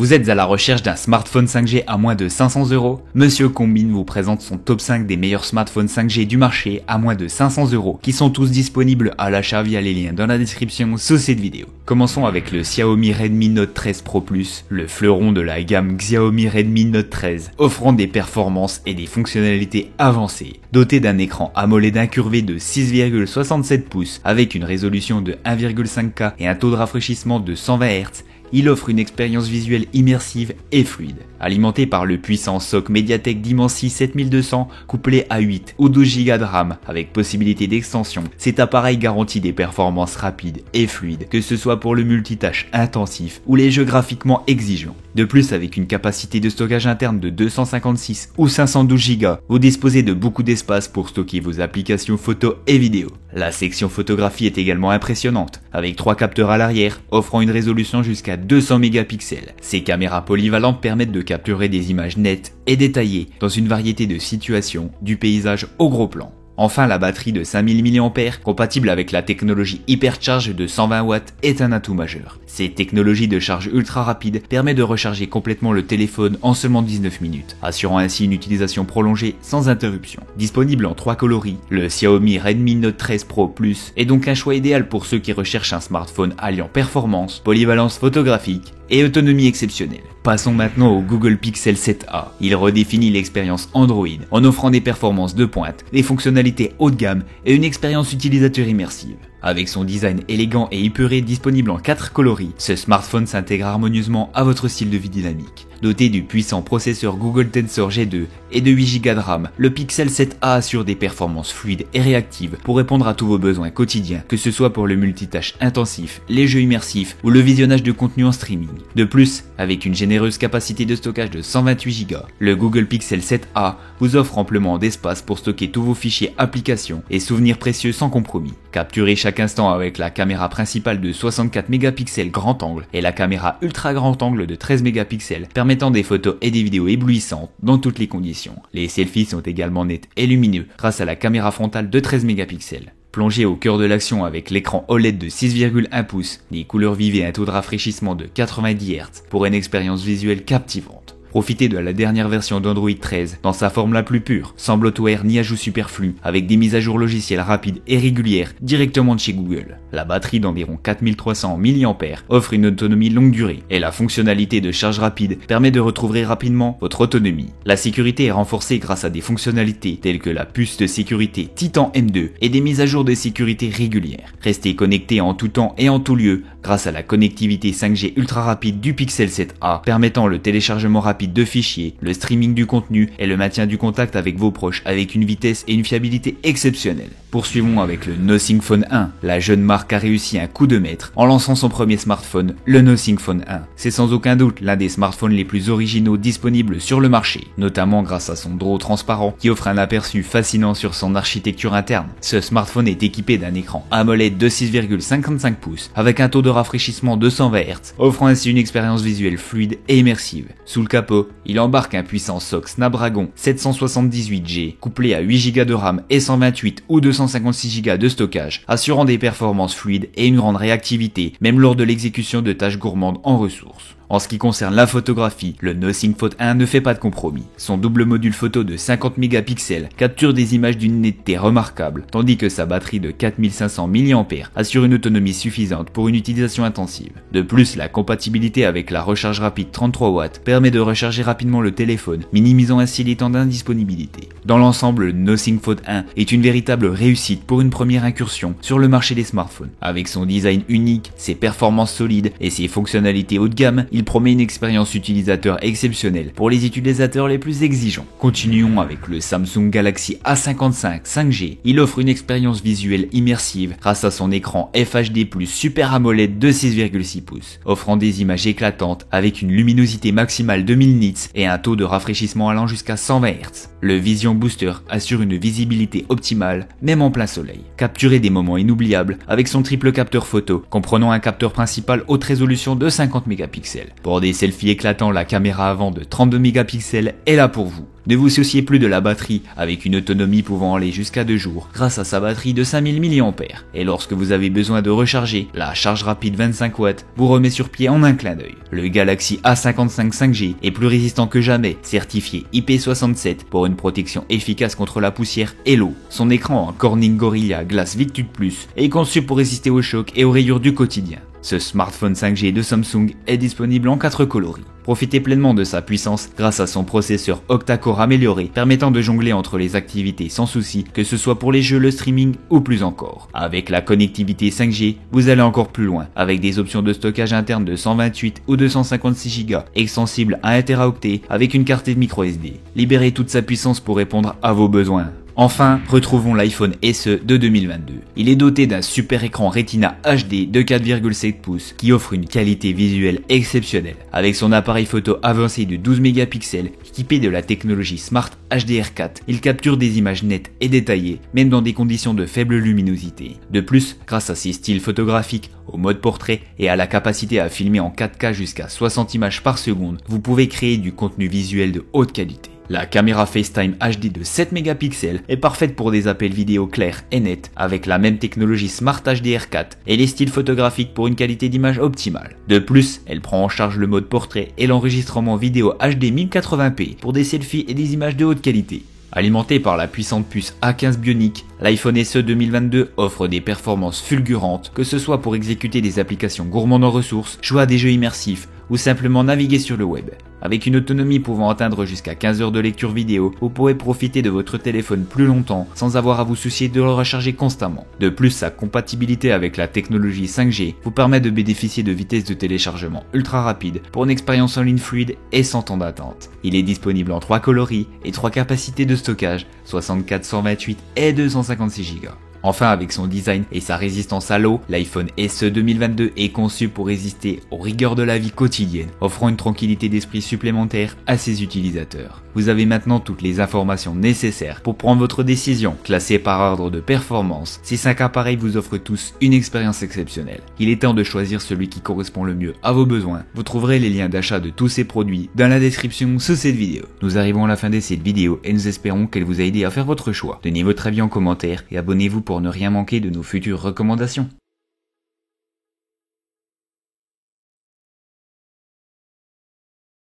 Vous êtes à la recherche d'un smartphone 5G à moins de 500 €? Monsieur Combine vous présente son top 5 des meilleurs smartphones 5G du marché à moins de 500 €, qui sont tous disponibles à l'achat via les liens dans la description sous cette vidéo. Commençons avec le Xiaomi Redmi Note 13 Pro Plus, le fleuron de la gamme Xiaomi Redmi Note 13, offrant des performances et des fonctionnalités avancées. Doté d'un écran AMOLED incurvé de 6,67 pouces avec une résolution de 1,5K et un taux de rafraîchissement de 120 Hz, il offre une expérience visuelle immersive et fluide. Alimenté par le puissant SoC Mediatek Dimensity 7200 couplé à 8 ou 12 Go de RAM avec possibilité d'extension, cet appareil garantit des performances rapides et fluides, que ce soit pour le multitâche intensif ou les jeux graphiquement exigeants. De plus, avec une capacité de stockage interne de 256 ou 512 Go, vous disposez de beaucoup d'espace pour stocker vos applications photo et vidéo. La section photographie est également impressionnante, avec 3 capteurs à l'arrière, offrant une résolution jusqu'à 200 mégapixels. Ces caméras polyvalentes permettent de capturer des images nettes et détaillées dans une variété de situations, du paysage au gros plan. Enfin, la batterie de 5000 mAh, compatible avec la technologie Hypercharge de 120 watts, est un atout majeur. Cette technologie de charge ultra rapide permet de recharger complètement le téléphone en seulement 19 minutes, assurant ainsi une utilisation prolongée sans interruption. Disponible en 3 coloris, le Xiaomi Redmi Note 13 Pro Plus est donc un choix idéal pour ceux qui recherchent un smartphone alliant performance, polyvalence photographique et autonomie exceptionnelle. Passons maintenant au Google Pixel 7a. Il redéfinit l'expérience Android en offrant des performances de pointe, des fonctionnalités haut de gamme et une expérience utilisateur immersive. Avec son design élégant et épuré disponible en 4 coloris, ce smartphone s'intègre harmonieusement à votre style de vie dynamique. Doté du puissant processeur Google Tensor G2 et de 8 Go de RAM, le Pixel 7a assure des performances fluides et réactives pour répondre à tous vos besoins quotidiens, que ce soit pour le multitâche intensif, les jeux immersifs ou le visionnage de contenu en streaming. De plus, avec une généreuse capacité de stockage de 128 Go, le Google Pixel 7a vous offre amplement d'espace pour stocker tous vos fichiers applications et souvenirs précieux sans compromis. Capturez chaque instant avec la caméra principale de 64 mégapixels grand angle et la caméra ultra grand angle de 13 mégapixels permettant des photos et des vidéos éblouissantes dans toutes les conditions. Les selfies sont également nets et lumineux grâce à la caméra frontale de 13 mégapixels. Plongez au cœur de l'action avec l'écran OLED de 6,1 pouces, des couleurs vives et un taux de rafraîchissement de 90 Hz pour une expérience visuelle captivante. Profitez de la dernière version d'Android 13 dans sa forme la plus pure, sans bloatware ni ajout superflu, avec des mises à jour logicielles rapides et régulières directement de chez Google. La batterie d'environ 4300 mAh offre une autonomie longue durée et la fonctionnalité de charge rapide permet de retrouver rapidement votre autonomie. La sécurité est renforcée grâce à des fonctionnalités telles que la puce de sécurité Titan M2 et des mises à jour de sécurité régulières. Restez connecté en tout temps et en tout lieu grâce à la connectivité 5G ultra rapide du Pixel 7a permettant le téléchargement rapide de fichiers, le streaming du contenu et le maintien du contact avec vos proches avec une vitesse et une fiabilité exceptionnelles. Poursuivons avec le Nothing Phone 1. La jeune marque a réussi un coup de maître en lançant son premier smartphone, le Nothing Phone 1. C'est sans aucun doute l'un des smartphones les plus originaux disponibles sur le marché, notamment grâce à son draw transparent qui offre un aperçu fascinant sur son architecture interne. Ce smartphone est équipé d'un écran AMOLED de 6,55 pouces avec un taux de rafraîchissement de 120 Hz, offrant ainsi une expérience visuelle fluide et immersive. Sous le capot, il embarque un puissant SoC Snapdragon 778G couplé à 8 Go de RAM et 128 ou 256 Go de stockage, assurant des performances fluides et une grande réactivité, même lors de l'exécution de tâches gourmandes en ressources. En ce qui concerne la photographie, le Nothing Phone 1 ne fait pas de compromis. Son double module photo de 50 mégapixels capture des images d'une netteté remarquable, tandis que sa batterie de 4500 mAh assure une autonomie suffisante pour une utilisation intensive. De plus, la compatibilité avec la recharge rapide 33 watts permet de recharger rapidement le téléphone, minimisant ainsi les temps d'indisponibilité. Dans l'ensemble, le Nothing Phone 1 est une véritable réussite pour une première incursion sur le marché des smartphones. Avec son design unique, ses performances solides et ses fonctionnalités haut de gamme, il promet une expérience utilisateur exceptionnelle pour les utilisateurs les plus exigeants. Continuons avec le Samsung Galaxy A55 5G. Il offre une expérience visuelle immersive grâce à son écran FHD+ Super AMOLED de 6,6 pouces, offrant des images éclatantes avec une luminosité maximale de 1000 nits et un taux de rafraîchissement allant jusqu'à 120 Hz. Le Vision Booster assure une visibilité optimale, même en plein soleil. Capturez des moments inoubliables avec son triple capteur photo, comprenant un capteur principal haute résolution de 50 mégapixels. Pour des selfies éclatants, la caméra avant de 32 mégapixels est là pour vous. Ne vous souciez plus de la batterie, avec une autonomie pouvant aller jusqu'à 2 jours grâce à sa batterie de 5000 mAh. Et lorsque vous avez besoin de recharger, la charge rapide 25 watts vous remet sur pied en un clin d'œil. Le Galaxy A55 5G est plus résistant que jamais, certifié IP67 pour une protection efficace contre la poussière et l'eau. Son écran en Corning Gorilla Glass Victude Plus est conçu pour résister aux chocs et aux rayures du quotidien. Ce smartphone 5G de Samsung est disponible en 4 coloris. Profitez pleinement de sa puissance grâce à son processeur octa-core amélioré permettant de jongler entre les activités sans souci, que ce soit pour les jeux, le streaming ou plus encore. Avec la connectivité 5G, vous allez encore plus loin avec des options de stockage interne de 128 ou 256 Go extensibles à 1 Teraoctet avec une carte microSD. Libérez toute sa puissance pour répondre à vos besoins. Enfin, retrouvons l'iPhone SE de 2022. Il est doté d'un super écran Retina HD de 4,7 pouces qui offre une qualité visuelle exceptionnelle. Avec son appareil photo avancé de 12 mégapixels équipé de la technologie Smart HDR4, il capture des images nettes et détaillées, même dans des conditions de faible luminosité. De plus, grâce à ses styles photographiques, au mode portrait et à la capacité à filmer en 4K jusqu'à 60 images par seconde, vous pouvez créer du contenu visuel de haute qualité. La caméra FaceTime HD de 7 mégapixels est parfaite pour des appels vidéo clairs et nets avec la même technologie Smart HDR4 et les styles photographiques pour une qualité d'image optimale. De plus, elle prend en charge le mode portrait et l'enregistrement vidéo HD 1080p pour des selfies et des images de haute qualité. Alimenté par la puissante puce A15 Bionic, l'iPhone SE 2022 offre des performances fulgurantes, que ce soit pour exécuter des applications gourmandes en ressources, jouer à des jeux immersifs ou simplement naviguer sur le web. Avec une autonomie pouvant atteindre jusqu'à 15 heures de lecture vidéo, vous pourrez profiter de votre téléphone plus longtemps sans avoir à vous soucier de le recharger constamment. De plus, sa compatibilité avec la technologie 5G vous permet de bénéficier de vitesses de téléchargement ultra rapides pour une expérience en ligne fluide et sans temps d'attente. Il est disponible en 3 coloris et 3 capacités de stockage, 64, 128 et 256 Go. Enfin, avec son design et sa résistance à l'eau, l'iPhone SE 2022 est conçu pour résister aux rigueurs de la vie quotidienne, offrant une tranquillité d'esprit supplémentaire à ses utilisateurs. Vous avez maintenant toutes les informations nécessaires pour prendre votre décision, classée par ordre de performance. Ces 5 appareils vous offrent tous une expérience exceptionnelle. Il est temps de choisir celui qui correspond le mieux à vos besoins. Vous trouverez les liens d'achat de tous ces produits dans la description sous cette vidéo. Nous arrivons à la fin de cette vidéo et nous espérons qu'elle vous a aidé à faire votre choix. Donnez votre avis en commentaire et abonnez-vous pour ne rien manquer de nos futures recommandations.